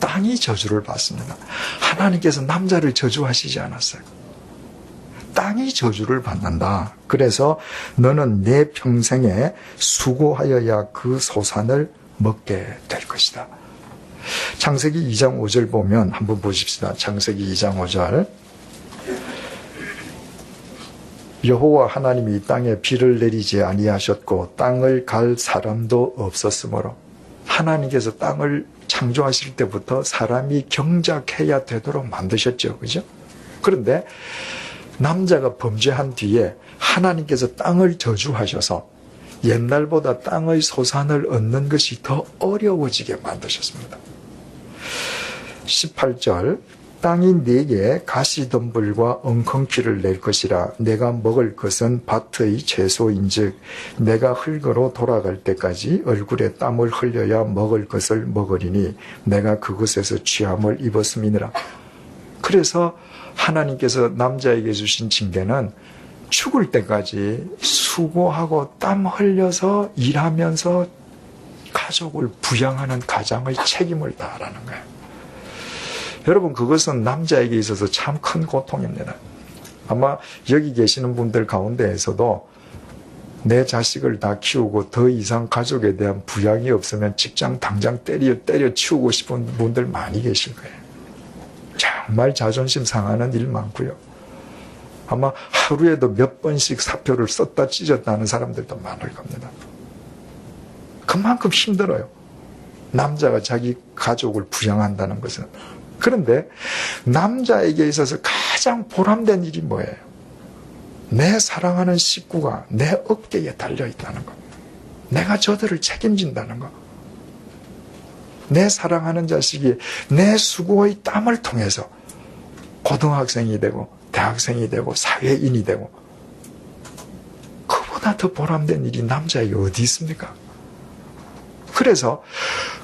S1: 땅이 저주를 받습니다. 하나님께서 남자를 저주하시지 않았어요. 땅이 저주를 받는다. 그래서 너는 내 평생에 수고하여야 그 소산을 먹게 될 것이다. 창세기 2장 5절 보면 한번 보십시다. 창세기 2장 5절. 여호와 하나님이 이 땅에 비를 내리지 아니하셨고 땅을 갈 사람도 없었으므로. 하나님께서 땅을 창조하실 때부터 사람이 경작해야 되도록 만드셨죠. 그죠? 그런데 남자가 범죄한 뒤에 하나님께서 땅을 저주하셔서 옛날보다 땅의 소산을 얻는 것이 더 어려워지게 만드셨습니다. 18절 땅이 네게 가시덤불과 엉겅퀴를 낼 것이라. 내가 먹을 것은 밭의 채소인즉 내가 흙으로 돌아갈 때까지 얼굴에 땀을 흘려야 먹을 것을 먹으리니 내가 그곳에서 취함을 입었음이니라. 그래서 하나님께서 남자에게 주신 징계는 죽을 때까지 수고하고 땀 흘려서 일하면서 가족을 부양하는 가장의 책임을 다하라는 거예요. 여러분, 그것은 남자에게 있어서 참 큰 고통입니다. 아마 여기 계시는 분들 가운데에서도 내 자식을 다 키우고 더 이상 가족에 대한 부양이 없으면 직장 당장 때려치우고 싶은 분들 많이 계실 거예요. 정말 자존심 상하는 일 많고요. 아마 하루에도 몇 번씩 사표를 썼다 찢었다 하는 사람들도 많을 겁니다. 그만큼 힘들어요. 남자가 자기 가족을 부양한다는 것은. 그런데 남자에게 있어서 가장 보람된 일이 뭐예요? 내 사랑하는 식구가 내 어깨에 달려있다는 것. 내가 저들을 책임진다는 것. 내 사랑하는 자식이 내 수고의 땀을 통해서 고등학생이 되고 대학생이 되고 사회인이 되고, 그보다 더 보람된 일이 남자에게 어디 있습니까? 그래서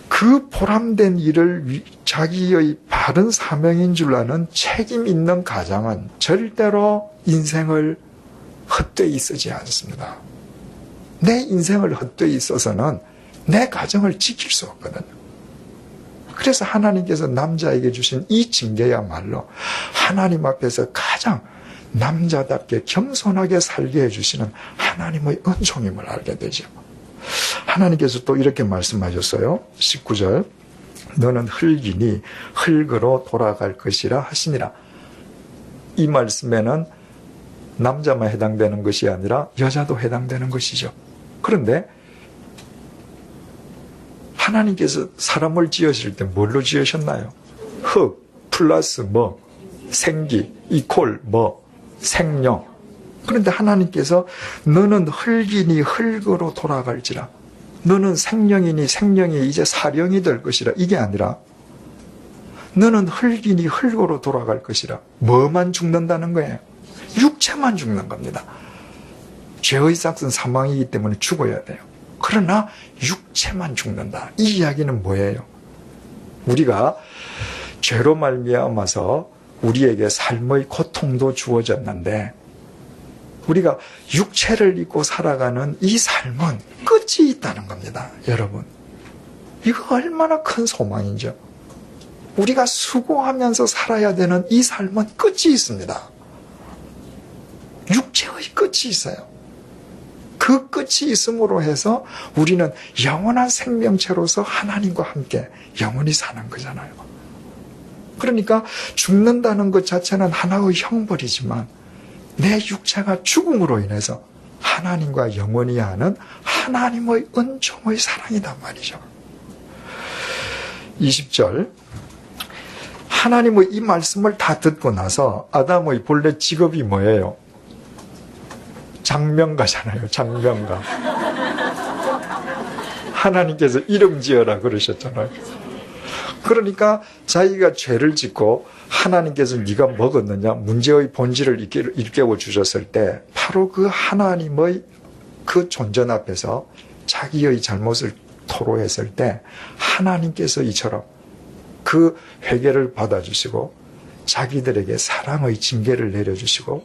S1: 그 보람된 일을 자기의 바른 사명인 줄 아는 책임 있는 가장은 절대로 인생을 헛되이 쓰지 않습니다. 내 인생을 헛되이 써서는 내 가정을 지킬 수 없거든요. 그래서 하나님께서 남자에게 주신 이 징계야말로 하나님 앞에서 가장 남자답게 겸손하게 살게 해주시는 하나님의 은총임을 알게 되죠. 하나님께서 또 이렇게 말씀하셨어요. 19절 너는 흙이니 흙으로 돌아갈 것이라 하시니라. 이 말씀에는 남자만 해당되는 것이 아니라 여자도 해당되는 것이죠. 그런데 하나님께서 사람을 지으실 때 뭘로 지으셨나요? 흙 플러스 뭐 생기 이퀄 뭐 생명. 그런데 하나님께서 너는 흙이니 흙으로 돌아갈지라, 너는 생명이니 생명이 이제 사령이 될 것이라, 이게 아니라 너는 흙이니 흙으로 돌아갈 것이라. 뭐만 죽는다는 거예요? 육체만 죽는 겁니다. 죄의 삭은 사망이기 때문에 죽어야 돼요. 그러나 육체만 죽는다. 이 이야기는 뭐예요? 우리가 죄로 말미암아서 우리에게 삶의 고통도 주어졌는데, 우리가 육체를 입고 살아가는 이 삶은 끝이 있다는 겁니다. 여러분, 이거 얼마나 큰 소망이죠. 우리가 수고하면서 살아야 되는 이 삶은 끝이 있습니다. 육체의 끝이 있어요. 그 끝이 있음으로 해서 우리는 영원한 생명체로서 하나님과 함께 영원히 사는 거잖아요. 그러니까 죽는다는 것 자체는 하나의 형벌이지만 내 육체가 죽음으로 인해서 하나님과 영원히 하는 하나님의 은총의 사랑이란 말이죠. 20절, 하나님의 이 말씀을 다 듣고 나서 아담의 본래 직업이 뭐예요? 장명가잖아요. 장명가. 하나님께서 이름 지어라 그러셨잖아요. 그러니까 자기가 죄를 짓고 하나님께서 네가 먹었느냐, 문제의 본질을 일깨워 주셨을 때 바로 그 하나님의 그 존전 앞에서 자기의 잘못을 토로했을 때 하나님께서 이처럼 그 회개를 받아주시고 자기들에게 사랑의 징계를 내려주시고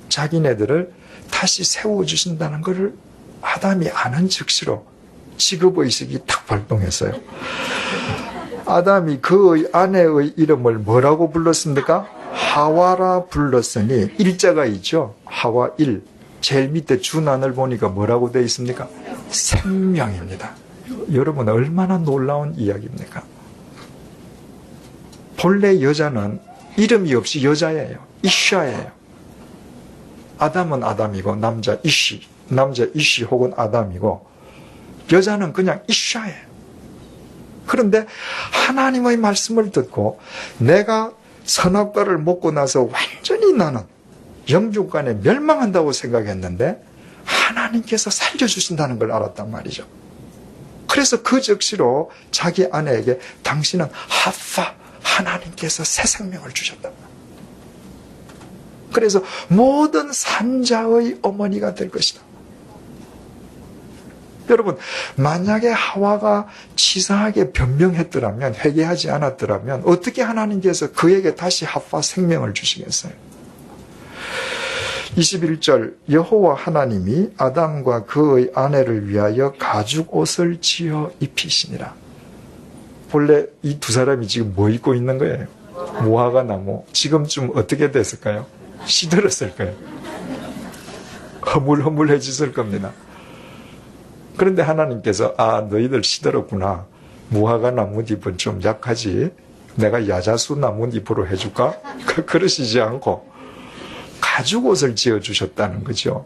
S1: 자기네들을 다시 세워주신다는 것을 아담이 아는 즉시로 직업의식이 탁 발동했어요. 아담이 그의 아내의 이름을 뭐라고 불렀습니까? 하와라 불렀으니, 일자가 있죠. 하와 1. 제일 밑에 준안을 보니까 뭐라고 되어 있습니까? 생명입니다. 여러분, 얼마나 놀라운 이야기입니까? 본래 여자는 이름이 없이 여자예요. 이샤예요. 아담은 아담이고 남자 이시 혹은 아담이고, 여자는 그냥 이샤예요. 그런데 하나님의 말씀을 듣고 내가 선악과를 먹고 나서 완전히 나는 영육간에 멸망한다고 생각했는데 하나님께서 살려주신다는 걸 알았단 말이죠. 그래서 그 즉시로 자기 아내에게 당신은 하파, 하나님께서 새 생명을 주셨다. 그래서 모든 산자의 어머니가 될 것이다. 여러분, 만약에 하와가 치사하게 변명했더라면, 회개하지 않았더라면 어떻게 하나님께서 그에게 다시 하파 생명을 주시겠어요? 21절, 여호와 하나님이 아담과 그의 아내를 위하여 가죽 옷을 지어 입히시니라. 본래 이 두 사람이 지금 뭐 입고 있는 거예요? 무화과 나무. 지금쯤 어떻게 됐을까요? 시들었을 거예요. 허물허물해졌을 겁니다. 그런데 하나님께서 너희들 시들었구나. 무화과 나뭇잎은 좀 약하지. 내가 야자수 나뭇잎으로 해줄까? 그러시지 않고 가죽옷을 지어주셨다는 거죠.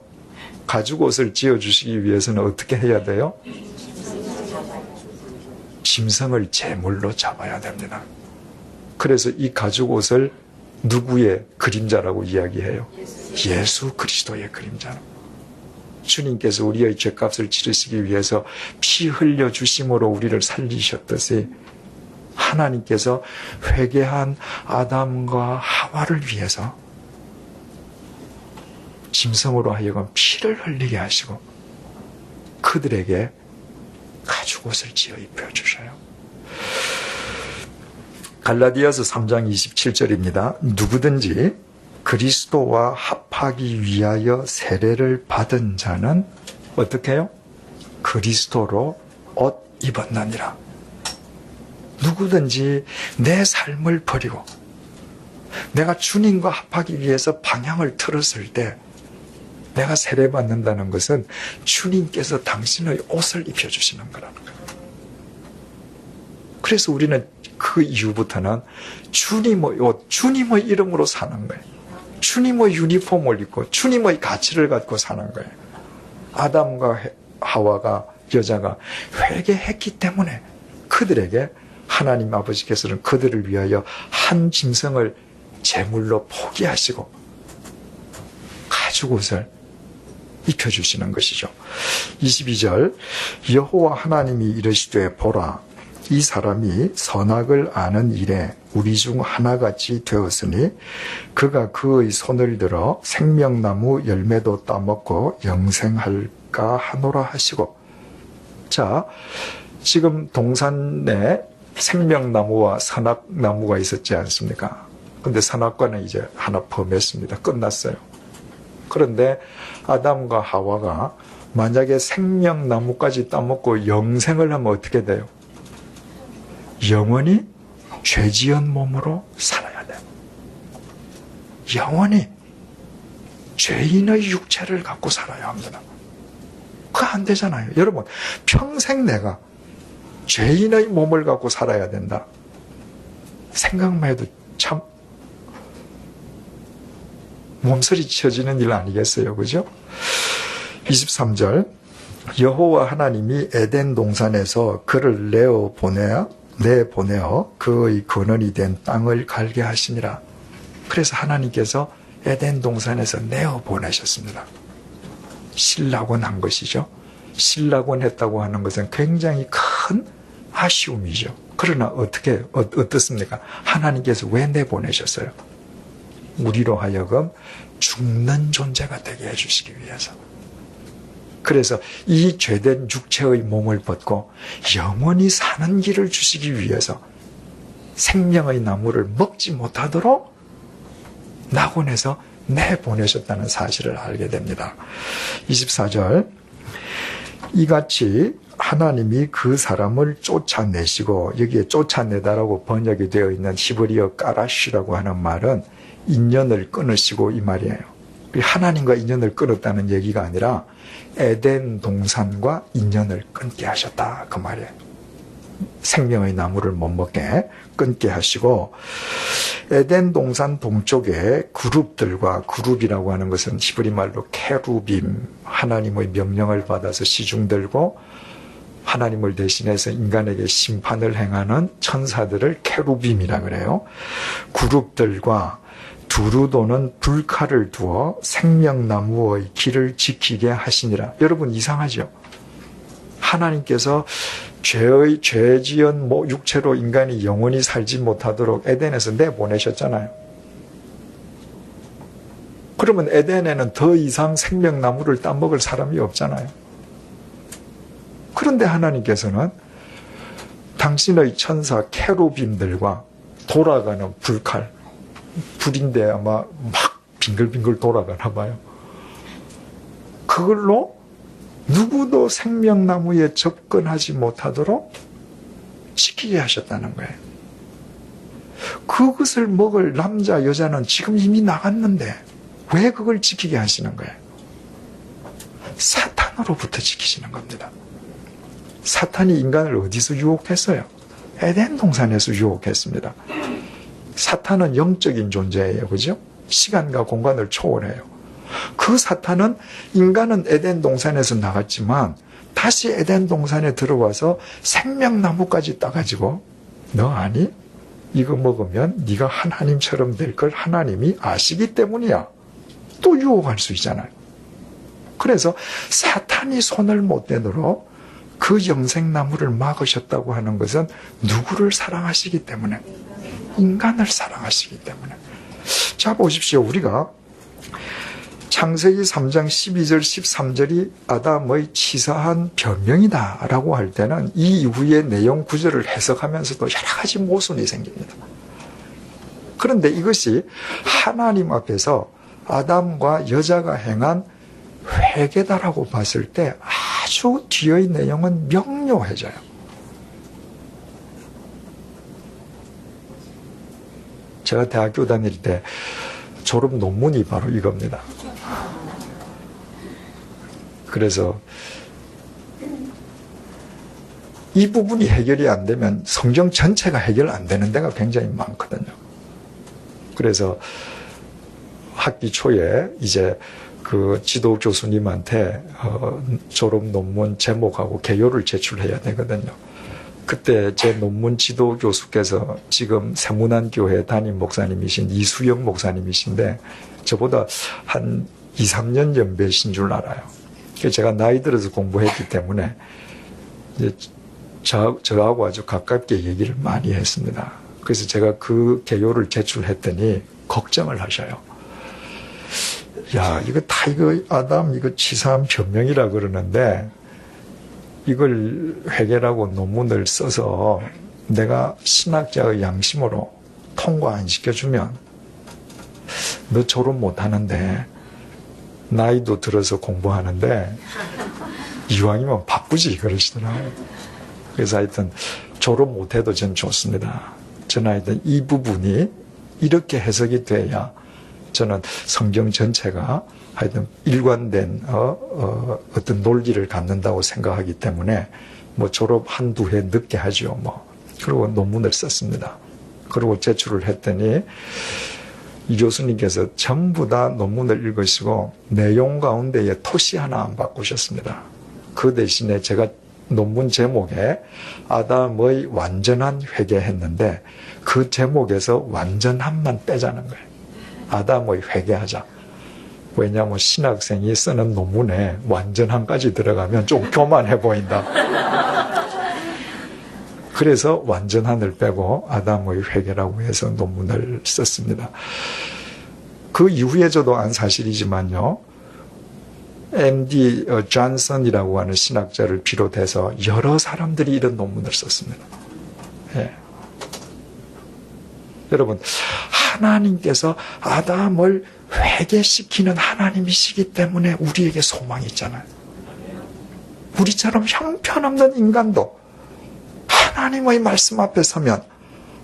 S1: 가죽옷을 지어주시기 위해서는 어떻게 해야 돼요? 짐승을 제물로 잡아야 됩니다. 그래서 이 가죽옷을 누구의 그림자라고 이야기해요? 예수 그리스도의 그림자. 주님께서 우리의 죄값을 치르시기 위해서 피 흘려 주심으로 우리를 살리셨듯이 하나님께서 회개한 아담과 하와를 위해서 짐승으로 하여금 피를 흘리게 하시고 그들에게 가죽옷을 지어 입혀주셔요. 갈라디아서 3장 27절입니다. 누구든지 그리스도와 합하기 위하여 세례를 받은 자는 어떻게 해요? 그리스도로 옷 입었느니라. 누구든지 내 삶을 버리고 내가 주님과 합하기 위해서 방향을 틀었을 때 내가 세례 받는다는 것은 주님께서 당신의 옷을 입혀주시는 거라는 거예요. 그래서 우리는 그 이후부터는 주님의 옷, 주님의 이름으로 사는 거예요. 주님의 유니폼을 입고 주님의 가치를 갖고 사는 거예요. 아담과 하와가 여자가 회개했기 때문에 그들에게 하나님 아버지께서는 그들을 위하여 한 짐승을 제물로 포기하시고 가죽옷을 입혀주시는 것이죠. 22절 여호와 하나님이 이르시되 보라 이 사람이 선악을 아는 일에 우리 중 하나같이 되었으니 그가 그의 손을 들어 생명나무 열매도 따먹고 영생할까 하노라 하시고. 자, 지금 동산에 생명나무와 선악나무가 있었지 않습니까? 근데 선악과는 이제 하나 범했습니다. 끝났어요. 그런데 아담과 하와가 만약에 생명나무까지 따먹고 영생을 하면 어떻게 돼요? 영원히 죄지은 몸으로 살아야 돼요. 영원히 죄인의 육체를 갖고 살아야 합니다. 그거 안 되잖아요. 여러분, 평생 내가 죄인의 몸을 갖고 살아야 된다. 생각만 해도 참 몸서리 쳐지는 일 아니겠어요? 그죠? 23절 여호와 하나님이 에덴 동산에서 그를 내보내어 그의 근원이 된 땅을 갈게 하시니라. 그래서 하나님께서 에덴 동산에서 내어보내셨습니다. 신락원한 것이죠. 신락원했다고 하는 것은 굉장히 큰 아쉬움이죠. 그러나 어떻습니까? 하나님께서 왜 내보내셨어요? 우리로 하여금 죽는 존재가 되게 해주시기 위해서. 그래서 이 죄된 육체의 몸을 벗고 영원히 사는 길을 주시기 위해서 생명의 나무를 먹지 못하도록 낙원에서 내보내셨다는 사실을 알게 됩니다. 24절 이같이 하나님이 그 사람을 쫓아내시고, 여기에 쫓아내다라고 번역이 되어 있는 히브리어 까라시라고 하는 말은 인연을 끊으시고 이 말이에요. 하나님과 인연을 끊었다는 얘기가 아니라 에덴 동산과 인연을 끊게 하셨다 그 말이에요. 생명의 나무를 못 먹게 끊게 하시고, 에덴 동산 동쪽에 그룹들과, 그룹이라고 하는 것은 히브리 말로 케루빔, 하나님의 명령을 받아서 시중들고 하나님을 대신해서 인간에게 심판을 행하는 천사들을 케루빔이라 그래요. 그룹들과 두루 도는 불칼을 두어 생명나무의 길을 지키게 하시니라. 여러분 이상하죠? 하나님께서 죄 지은 육체로 인간이 영원히 살지 못하도록 에덴에서 내보내셨잖아요. 그러면 에덴에는 더 이상 생명나무를 따먹을 사람이 없잖아요. 그런데 하나님께서는 당신의 천사 케루빔들과 돌아가는 불칼, 불인데 아마 막 빙글빙글 돌아가나 봐요. 그걸로 누구도 생명나무에 접근하지 못하도록 지키게 하셨다는 거예요. 그것을 먹을 남자, 여자는 지금 이미 나갔는데 왜 그걸 지키게 하시는 거예요? 사탄으로부터 지키시는 겁니다. 사탄이 인간을 어디서 유혹했어요? 에덴 동산에서 유혹했습니다. 사탄은 영적인 존재예요. 그죠? 시간과 공간을 초월해요. 그 사탄은 인간은 에덴 동산에서 나갔지만 다시 에덴 동산에 들어와서 생명나무까지 따가지고 너 아니? 이거 먹으면 네가 하나님처럼 될 걸 하나님이 아시기 때문이야. 또 유혹할 수 있잖아요. 그래서 사탄이 손을 못 대도록 그 영생나무를 막으셨다고 하는 것은 누구를 사랑하시기 때문에? 인간을 사랑하시기 때문에. 자, 보십시오. 우리가 창세기 3장 12절 13절이 아담의 치사한 변명이다 라고 할 때는 이 이후의 내용 구절을 해석하면서도 여러 가지 모순이 생깁니다. 그런데 이것이 하나님 앞에서 아담과 여자가 행한 회개다라고 봤을 때 아주 뒤의 내용은 명료해져요. 제가 대학교 다닐 때 졸업 논문이 바로 이겁니다. 그래서 이 부분이 해결이 안 되면 성경 전체가 해결 안 되는 데가 굉장히 많거든요. 그래서 학기 초에 이제 그 지도 교수님한테 졸업 논문 제목하고 개요를 제출해야 되거든요. 그때 제 논문 지도 교수께서 지금 세문안교회 담임 목사님이신 이수영 목사님이신데 저보다 한 2, 3년 연배신 줄 알아요. 그래서 제가 나이 들어서 공부했기 때문에 이제 저하고 아주 가깝게 얘기를 많이 했습니다. 그래서 제가 그 개요를 제출했더니 걱정을 하셔요. 야, 이거 아담 이거 치사한 변명이라 그러는데 이걸 회계라고 논문을 써서 내가 신학자의 양심으로 통과 안 시켜주면 너 졸업 못 하는데 나이도 들어서 공부하는데 이왕이면 바쁘지 그러시더라고요. 그래서 하여튼 졸업 못해도 전 좋습니다. 저는 하여튼 이 부분이 이렇게 해석이 돼야 저는 성경 전체가 하여튼 일관된 어떤 논리를 갖는다고 생각하기 때문에 뭐 졸업 한두 해 늦게 하죠. 뭐 그리고 논문을 썼습니다. 그리고 제출을 했더니 이 교수님께서 전부 다 논문을 읽으시고 내용 가운데에 토시 하나 안 바꾸셨습니다. 그 대신에 제가 논문 제목에 아담의 완전한 회개했는데 그 제목에서 완전함만 빼자는 거예요. 아담의 회개하자. 왜냐하면 신학생이 쓰는 논문에 완전함까지 들어가면 좀 교만해 보인다. 그래서 완전한을 빼고 아담의 회개라고 해서 논문을 썼습니다. 그 이후에 저도 안 사실이지만요. MD 존슨이라고 하는 신학자를 비롯해서 여러 사람들이 이런 논문을 썼습니다. 예. 여러분, 하나님께서 아담을 회개시키는 하나님이시기 때문에 우리에게 소망이 있잖아요. 우리처럼 형편없는 인간도 하나님의 말씀 앞에 서면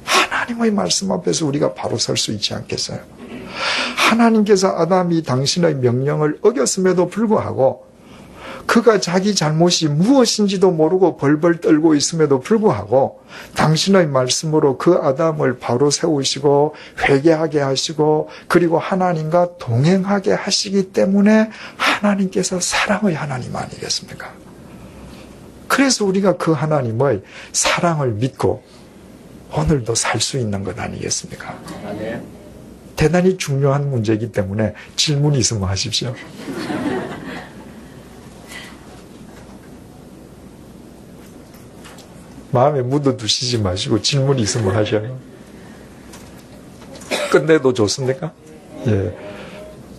S1: 하나님의 말씀 앞에서 우리가 바로 설 수 있지 않겠어요? 하나님께서 아담이 당신의 명령을 어겼음에도 불구하고 그가 자기 잘못이 무엇인지도 모르고 벌벌 떨고 있음에도 불구하고 당신의 말씀으로 그 아담을 바로 세우시고 회개하게 하시고 그리고 하나님과 동행하게 하시기 때문에 하나님께서 사랑의 하나님 아니겠습니까? 그래서 우리가 그 하나님의 사랑을 믿고 오늘도 살 수 있는 것 아니겠습니까? 대단히 중요한 문제이기 때문에 질문이 있으면 하십시오. 마음에 묻어두시지 마시고 질문이 있으면 하셔요. 끝내도 좋습니까? 예.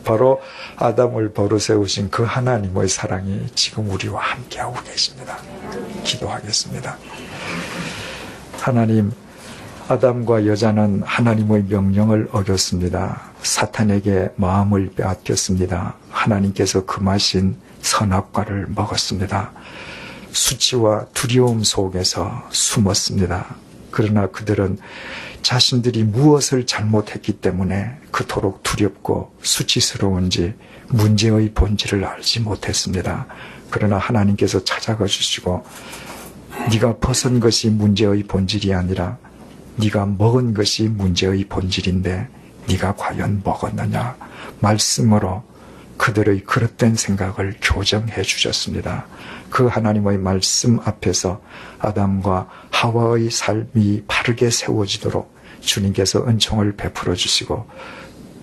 S1: 바로 아담을 바로 세우신 그 하나님의 사랑이 지금 우리와 함께하고 계십니다. 기도하겠습니다. 하나님, 아담과 여자는 하나님의 명령을 어겼습니다. 사탄에게 마음을 빼앗겼습니다. 하나님께서 금하신 선악과를 먹었습니다. 수치와 두려움 속에서 숨었습니다. 그러나 그들은 자신들이 무엇을 잘못했기 때문에 그토록 두렵고 수치스러운지 문제의 본질을 알지 못했습니다. 그러나 하나님께서 찾아가 주시고 네가 벗은 것이 문제의 본질이 아니라 네가 먹은 것이 문제의 본질인데 네가 과연 먹었느냐 말씀으로 그들의 그릇된 생각을 교정해 주셨습니다. 그 하나님의 말씀 앞에서 아담과 하와의 삶이 바르게 세워지도록 주님께서 은총을 베풀어 주시고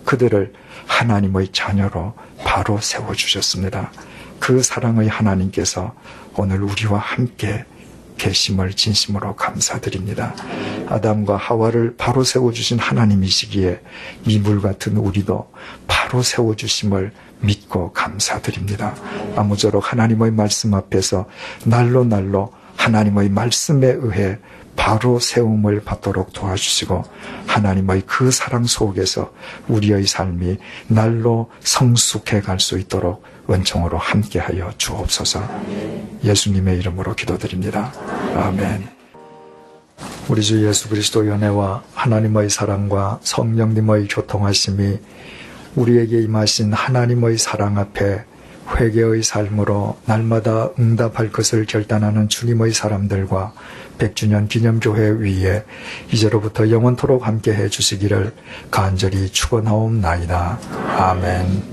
S1: 그들을 하나님의 자녀로 바로 세워주셨습니다. 그 사랑의 하나님께서 오늘 우리와 함께 계심을 진심으로 감사드립니다. 아담과 하와를 바로 세워주신 하나님이시기에 이물 같은 우리도 바로 세워주심을 믿고 감사드립니다. 아무쪼록 하나님의 말씀 앞에서 날로 날로 하나님의 말씀에 의해 바로 세움을 받도록 도와주시고 하나님의 그 사랑 속에서 우리의 삶이 날로 성숙해 갈 수 있도록 은총으로 함께하여 주옵소서. 예수님의 이름으로 기도드립니다. 아멘. 우리 주 예수 그리스도 연애와 하나님의 사랑과 성령님의 교통하심이 우리에게 임하신 하나님의 사랑 앞에 회개의 삶으로 날마다 응답할 것을 결단하는 주님의 사람들과 100주년 기념교회 위에 이제로부터 영원토록 함께해 주시기를 간절히 축원하옵나이다. 아멘.